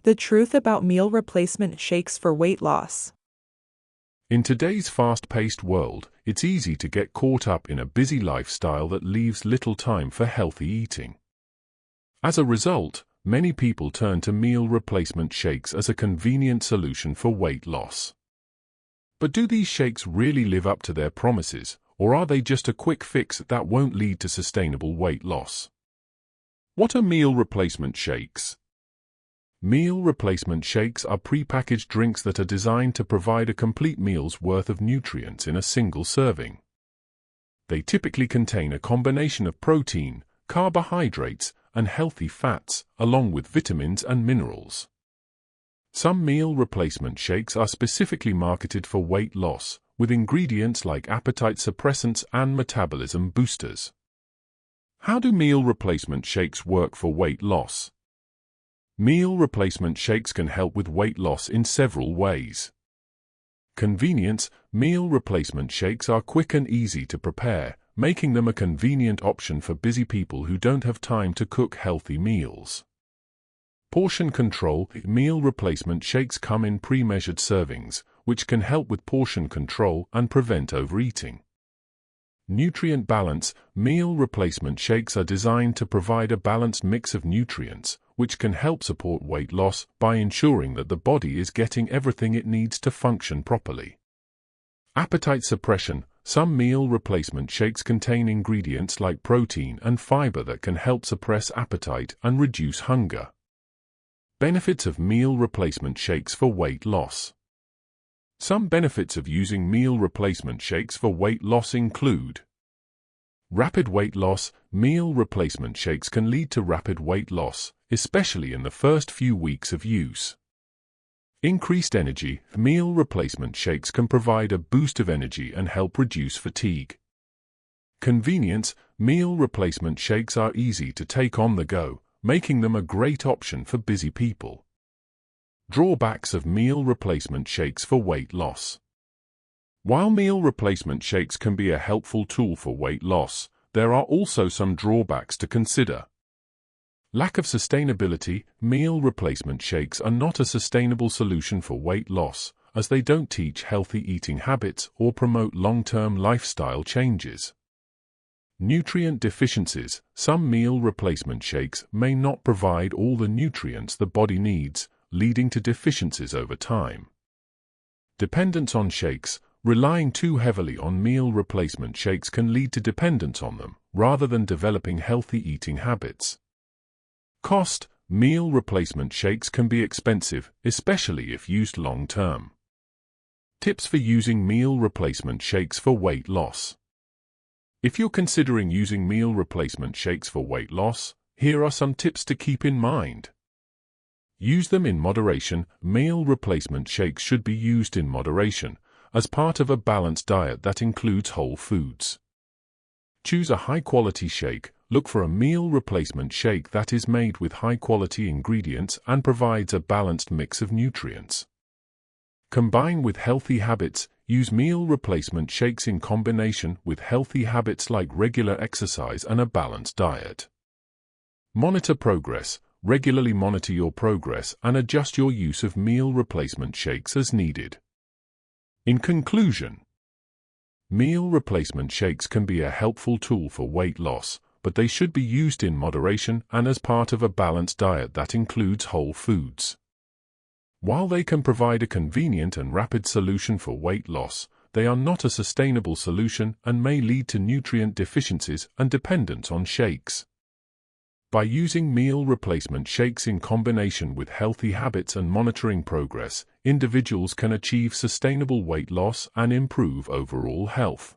The truth about meal replacement shakes for weight loss. In today's fast-paced world, it's easy to get caught up in a busy lifestyle that leaves little time for healthy eating. As a result, many people turn to meal replacement shakes as a convenient solution for weight loss. But do these shakes really live up to their promises, or are they just a quick fix that won't lead to sustainable weight loss? What are meal replacement shakes? Meal replacement shakes are prepackaged drinks that are designed to provide a complete meal's worth of nutrients in a single serving. They typically contain a combination of protein, carbohydrates, and healthy fats, along with vitamins and minerals. Some meal replacement shakes are specifically marketed for weight loss, with ingredients like appetite suppressants and metabolism boosters. How do meal replacement shakes work for weight loss? Meal replacement shakes can help with weight loss in several ways. Convenience: meal replacement shakes are quick and easy to prepare, making them a convenient option for busy people who don't have time to cook healthy meals. Portion control: meal replacement shakes come in pre-measured servings, which can help with portion control and prevent overeating. Nutrient balance: meal replacement shakes are designed to provide a balanced mix of nutrients, which can help support weight loss by ensuring that the body is getting everything it needs to function properly. Appetite suppression: some meal replacement shakes contain ingredients like protein and fiber that can help suppress appetite and reduce hunger. Benefits of meal replacement shakes for weight loss. Some benefits of using meal replacement shakes for weight loss include: rapid weight loss: meal replacement shakes can lead to rapid weight loss, especially in the first few weeks of use. Increased energy: meal replacement shakes can provide a boost of energy and help reduce fatigue. Convenience: meal replacement shakes are easy to take on the go, making them a great option for busy people. Drawbacks of meal replacement shakes for weight loss. While meal replacement shakes can be a helpful tool for weight loss, there are also some drawbacks to consider. Lack of sustainability: meal replacement shakes are not a sustainable solution for weight loss, as they don't teach healthy eating habits or promote long-term lifestyle changes. Nutrient deficiencies: some meal replacement shakes may not provide all the nutrients the body needs, leading to deficiencies over time. Dependence on shakes: relying too heavily on meal replacement shakes can lead to dependence on them, rather than developing healthy eating habits. Cost: meal replacement shakes can be expensive, especially if used long-term. Tips for using meal replacement shakes for weight loss. If you're considering using meal replacement shakes for weight loss, here are some tips to keep in mind. Use them in moderation: meal replacement shakes should be used in moderation, as part of a balanced diet that includes whole foods. Choose a high-quality shake: look for a meal replacement shake that is made with high-quality ingredients and provides a balanced mix of nutrients. Combine with healthy habits: use meal replacement shakes in combination with healthy habits like regular exercise and a balanced diet. Monitor progress: regularly monitor your progress and adjust your use of meal replacement shakes as needed. In conclusion, meal replacement shakes can be a helpful tool for weight loss, but they should be used in moderation and as part of a balanced diet that includes whole foods. While they can provide a convenient and rapid solution for weight loss, they are not a sustainable solution and may lead to nutrient deficiencies and dependence on shakes. By using meal replacement shakes in combination with healthy habits and monitoring progress, individuals can achieve sustainable weight loss and improve overall health.